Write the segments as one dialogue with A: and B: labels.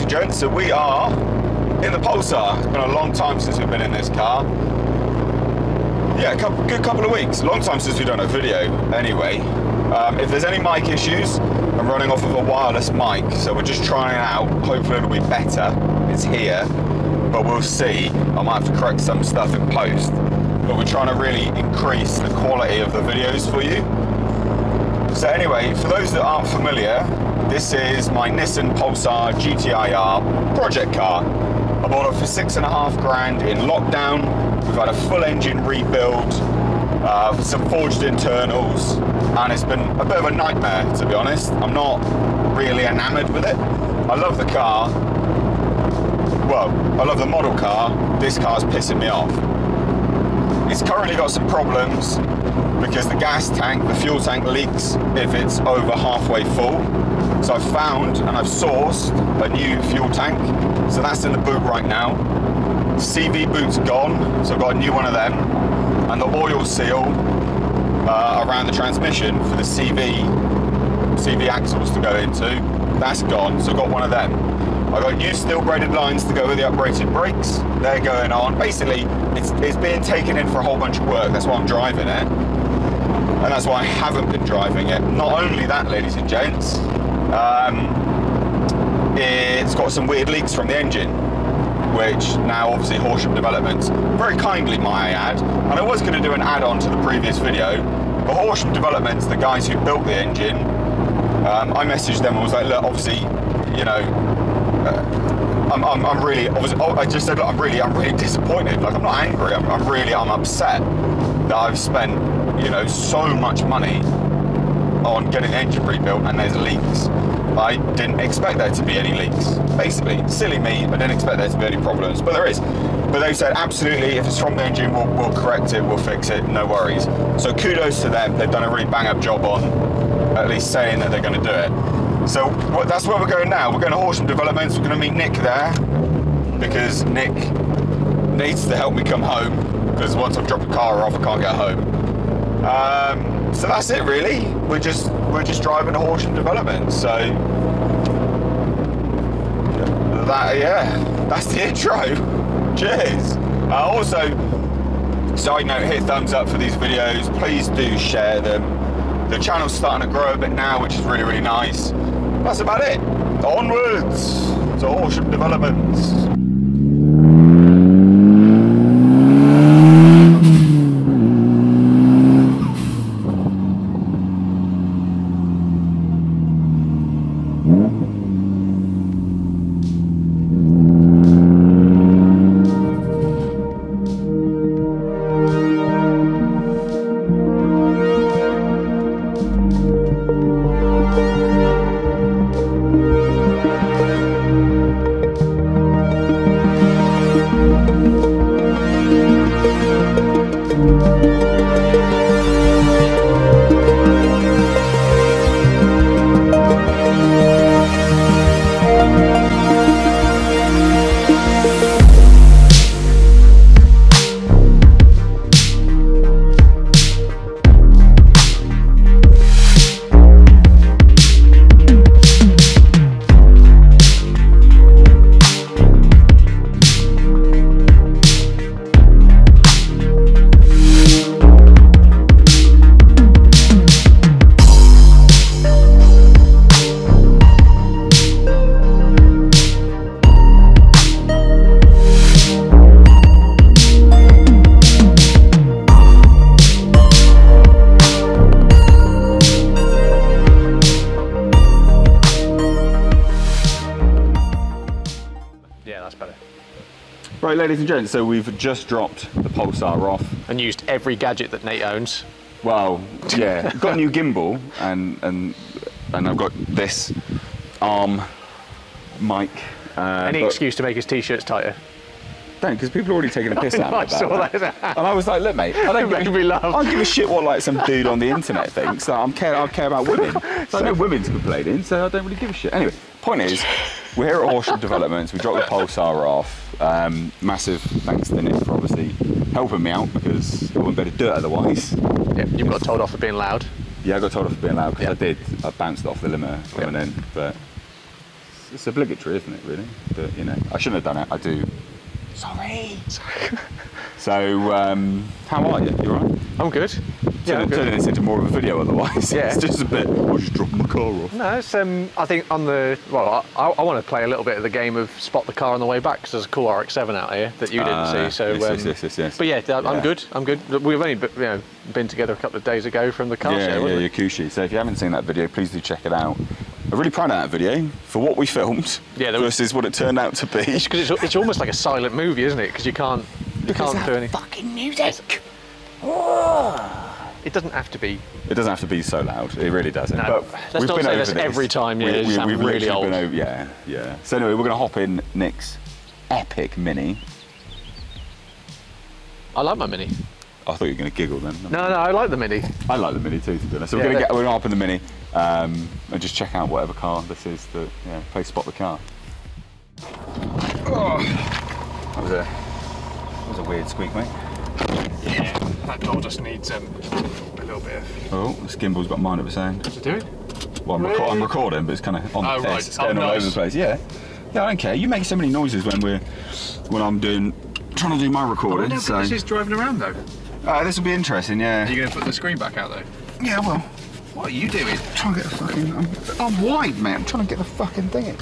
A: and gents, so we are in the Pulsar. It's been a long time since we've been in this car. Yeah, good couple of weeks. Long time since we've done a video anyway. If there's any mic issues, I'm running off of a wireless mic, so we're just trying it out. Hopefully it'll be better. It's here, but we'll see. I might have to correct some stuff in post, but we're trying to really increase the quality of the videos for you. So anyway, for those that aren't familiar, this is my Nissan Pulsar GTiR project car. I bought it for $6.5 grand in lockdown. We've had a full engine rebuild, some forged internals, and it's been a bit of a nightmare, to be honest. I'm not really enamored with it. I love the car. Well, I love the model car. This car's pissing me off. It's currently got some problems because the gas tank, the fuel tank leaks if it's over halfway full. So I've found and I've sourced a new fuel tank. So that's in the boot right now. CV boot's gone, so I've got a new one of them. And the oil seal around the transmission for the CV axles to go into, that's gone, so I've got one of them. I've got new steel braided lines to go with the uprated brakes. They're going on. Basically, it's being taken in for a whole bunch of work. That's why I'm driving it. And that's why I haven't been driving it. Not only that, ladies and gents, it's got some weird leaks from the engine, which now obviously Horsham Developments, very kindly might I add, and I was going to do an add-on to the previous video, but Horsham Developments, the guys who built the engine, I messaged them and was like, look, obviously, you know, I'm really, I just said, look, I'm really disappointed. Like, I'm not angry, I'm upset that I've spent, you know, so much money on getting the engine rebuilt and there's leaks. I didn't expect there to be any leaks. Basically, silly me, I didn't expect there to be any problems, but there is. But they've said, absolutely, if it's from the engine, we'll correct it, we'll fix it, no worries. So kudos to them, they've done a really bang-up job on at least saying that they're going to do it. So that's where we're going now. We're going to Horsham Developments, we're going to meet Nick there, because Nick needs to help me come home, because once I've dropped the car off, I can't get home. So that's it really. We're just driving to Horsham Developments. So that, yeah, that's the intro. Cheers. Also, side note, hit thumbs up for these videos. Please do share them. The channel's starting to grow a bit now, which is really, really nice. That's about it. Onwards to Horsham Developments. Right, ladies and gents, so we've just dropped the Pulsar off.
B: And used every gadget that Nate owns.
A: Well, yeah, got a new gimbal and I've got this arm mic.
B: Any excuse to make his t-shirts tighter.
A: Don't, because people are already taking a piss out of
B: that.
A: And I was like, look, mate, I don't give a shit what like some dude on the internet thinks. I care about women. So I know women's complaining, so I don't really give a shit. Anyway, point is, we're here at Horsham Developments. We dropped the Pulsar off. Massive thanks to Nick for obviously helping me out, because I wouldn't be able to do it otherwise.
B: Yeah, you got told off for being loud.
A: Yeah, I got told off for being loud because I bounced it off the limiter coming in. But it's obligatory, isn't it, really? But, you know, I shouldn't have done it. I do. Sorry. So, how are you? You alright?
B: I'm good. Yeah, I'm good.
A: Turning this into more of a video otherwise.
B: Yeah.
A: It's just a bit, I'll just drop my car off.
B: No, it's, I think on the, well, I want to play a little bit of the game of spot the car on the way back, because there's a cool RX-7 out here that you didn't see. So,
A: yes.
B: But yeah, I'm good. I'm good. We've only been together a couple of days ago from the car show.
A: Yeah, Yakushi. So if you haven't seen that video, please do check it out. I'm really proud of that video for what we filmed versus what it turned out to be.
B: Because it's almost like a silent movie, isn't it? Because you can't do anything.
A: Fucking music.
B: It doesn't have to be.
A: It doesn't have to be so loud. It really doesn't.
B: No,
A: but
B: let's not say this every time. Yeah, we've really old.
A: Been over, yeah. So anyway, we're going to hop in Nick's epic Mini.
B: I like my Mini.
A: I thought you were going to giggle then.
B: No, I like the Mini.
A: I like the Mini too, to be honest. So we're going to hop in the Mini and just check out whatever car this is that, play spot the car. Oh, that was a weird squeak, mate.
B: Yeah, that door just needs a little bit of...
A: Oh, this gimbal's got mind of its own.
B: What's it doing?
A: Well, I'm recording, but it's kind of on the test.
B: Right.
A: It's going all over the place. Yeah, I don't care. You make so many noises when I'm trying to do my recording.
B: No, but this is driving around though.
A: This will be interesting, yeah.
B: Are you going to put the screen back out though?
A: Yeah, well.
B: What are you doing?
A: I'm trying to get the fucking... I'm wide, man. I'm trying to get the fucking thing in.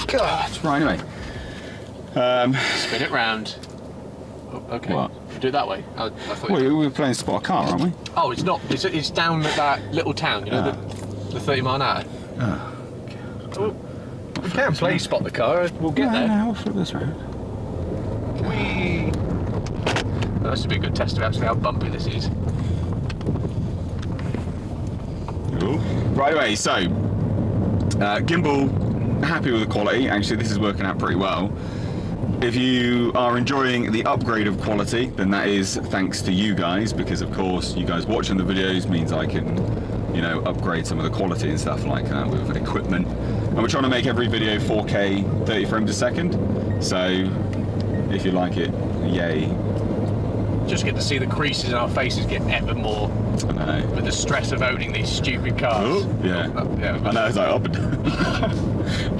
A: God. Right, anyway.
B: Spin it round. Oh, okay. What? Do it that way. I thought
A: we were playing spot a car, aren't we?
B: Oh, it's not. It's down at that little town, you know, the 30 mile an hour.
A: Oh,
B: God. We can play spot the car. We'll get there.
A: No, we'll flip this round.
B: Whee! That should be a good test of actually how bumpy this is.
A: Cool. Right away, so gimbal, happy with the quality. Actually, this is working out pretty well. If you are enjoying the upgrade of quality, then that is thanks to you guys, because of course you guys watching the videos means I can, upgrade some of the quality and stuff like that with equipment. And we're trying to make every video 4K 30 frames a second. So if you like it, yay.
B: Just get to see the creases in our faces get ever more.
A: I know.
B: With the stress of owning these stupid cars.
A: Oh, yeah. I know, it's like up and down.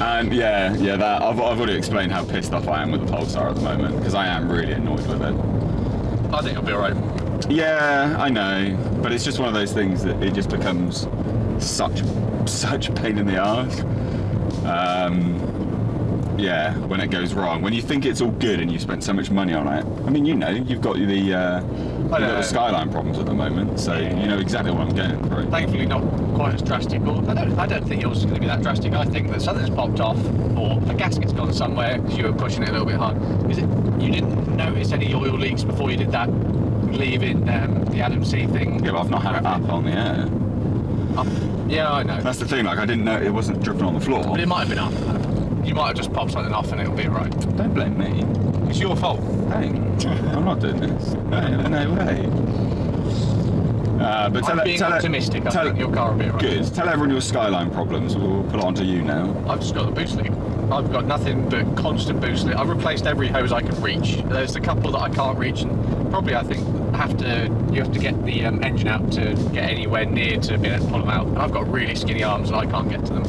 A: And that I've already explained how pissed off I am with the Pulsar at the moment, because I am really annoyed with it.
B: I think it'll be alright.
A: Yeah, I know, but it's just one of those things that it just becomes such a pain in the arse. Yeah, when it goes wrong. When you think it's all good and you spent so much money on it. I mean, you've got the Skyline problems at the moment, so you know exactly what I'm going through.
B: Thankfully not quite as drastic, but I don't think yours is going to be that drastic. I think that something's popped off, or a gasket's gone somewhere because you were pushing it a little bit hard. You didn't notice any oil leaks before you did that leaving the Adam C thing?
A: Yeah, but I've not had it up on the air.
B: Yeah, I know.
A: That's the thing, like I didn't know it wasn't dripping on the floor.
B: But it might have been up. You might have just popped something off and it'll be alright.
A: Don't blame me.
B: It's your fault.
A: Hey, I'm not doing this. No way. But
B: I'm being optimistic. I think your car will be alright.
A: Good. Tell everyone your Skyline problems. We'll put it onto you now.
B: I've just got the boost leak. I've got nothing but constant boost leak. I've replaced every hose I can reach. There's a couple that I can't reach, and probably I think you have to get the engine out to get anywhere near to being able to pull them out. And I've got really skinny arms and I can't get to them.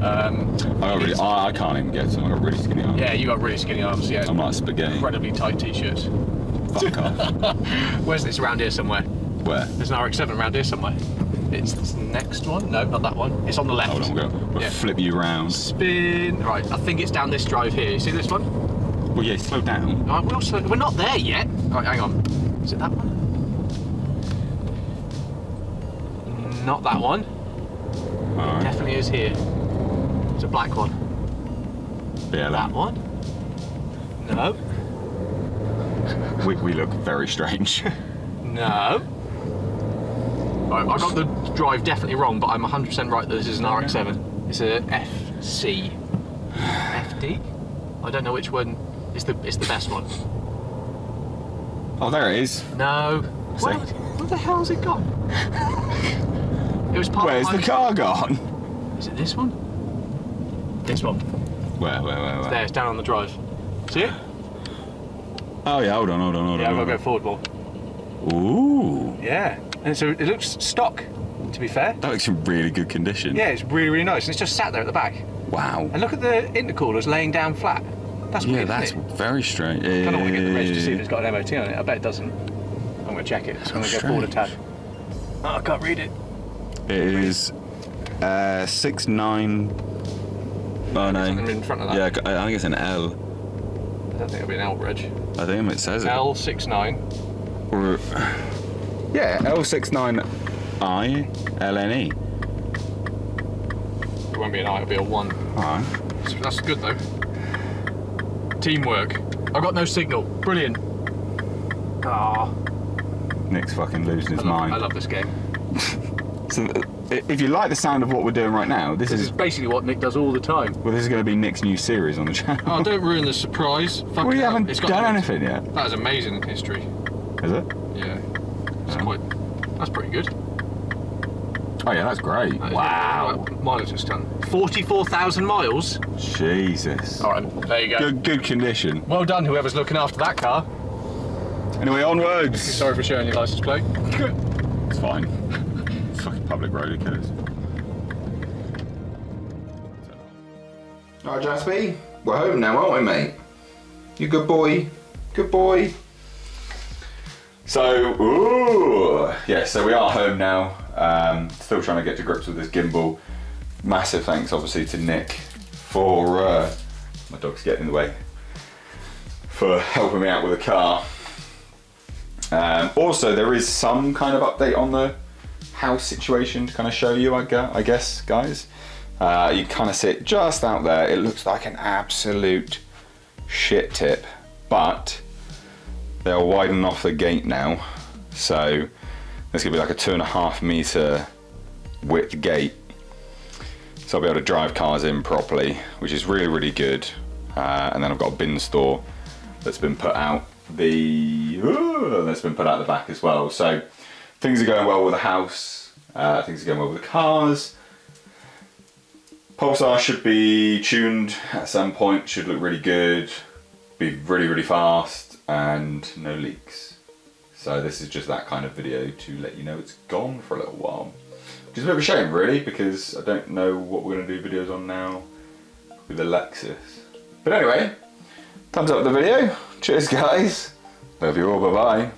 A: I can't even get to them. I've got really skinny arms.
B: Yeah, you got really skinny arms. Yeah.
A: I'm like spaghetti.
B: Incredibly tight t-shirts.
A: Fuck off.
B: Where's this? Around here somewhere.
A: Where?
B: There's an RX-7 around here somewhere. It's this next one. No, not that one. It's on the left.
A: Hold on, we'll flip you round.
B: Spin. Right, I think it's down this drive here. You see this one?
A: Well, yeah, slow down.
B: Right, we're not there yet. Right, hang on. Is it that one? Not that one.
A: All right.
B: Definitely is here. It's a black one.
A: Yeah,
B: that one. No.
A: We look very strange.
B: No. Right, I got the drive definitely wrong, but I'm 100% right that this is an RX-7. It's a FC. FD? I don't know which one is the best one.
A: Oh, there it is.
B: No. Where the hell has it gone? It was part
A: Where's the car gone?
B: Is it this one? This one.
A: Where?
B: It's there, it's down on the drive. See it?
A: Oh yeah, hold on.
B: Yeah, I've got to go forward more.
A: Ooh.
B: Yeah, and so it looks stock, to be fair.
A: That looks in really good condition.
B: Yeah, it's really, really nice. And it's just sat there at the back.
A: Wow.
B: And look at the intercoolers laying down flat. That's weird,
A: that's
B: isn't it?
A: very strange.
B: I kind of want to get the reg to see if it's got an MOT on it. I bet it doesn't. I'm going to check it. So I'm going to go forward a tab. Oh, I can't read it.
A: It is 69. Oh no.
B: In front of that.
A: Yeah, I think it's an L.
B: I don't think it'll be an L reg.
A: I think it says it.
B: L69.
A: Or, yeah, L69I LNE.
B: It won't be an I, it'll be a 1.
A: Alright.
B: So that's good though. Teamwork. I've got no signal. Brilliant. Ah.
A: Nick's fucking losing his mind.
B: I love this game.
A: So, if you like the sound of what we're doing right now, this is
B: basically what Nick does all the time.
A: Well, this is going to be Nick's new series on the channel.
B: Oh, don't ruin the surprise. Fuck
A: we
B: it
A: haven't
B: it's
A: done anything yet.
B: That is amazing history.
A: Is it?
B: Yeah. It's that's pretty good.
A: Oh yeah, that's great. Wow.
B: Mileage has done 44,000 miles.
A: Jesus.
B: All right, there you go.
A: Good condition.
B: Well done, whoever's looking after that car.
A: Anyway, onwards.
B: Sorry for showing your license plate.
A: It's fine. It's fucking public road, who cares? Alright, Jaspy. We're home now, aren't we, mate? You good boy? Good boy. So, so we are home now. Still trying to get to grips with this gimbal. Massive thanks, obviously, to Nick for my dog's getting in the way, for helping me out with the car. Also, there is some kind of update on the house situation to kind of show you, I guess, guys. You kind of see it just out there. It looks like an absolute shit tip, but they're widening off the gate now, so there's gonna be like a 2.5 meter width gate, so I'll be able to drive cars in properly, which is really, really good. And then I've got a bin store that's been put out the back as well. So things are going well with the house, things are going well with the cars. Pulsar should be tuned at some point, should look really good, be really, really fast, and no leaks. So this is just that kind of video to let you know it's gone for a little while. Which is a bit of a shame really, because I don't know what we're going to do videos on now with the Lexus. But anyway, thumbs up the video. Cheers guys. Love you all, bye bye.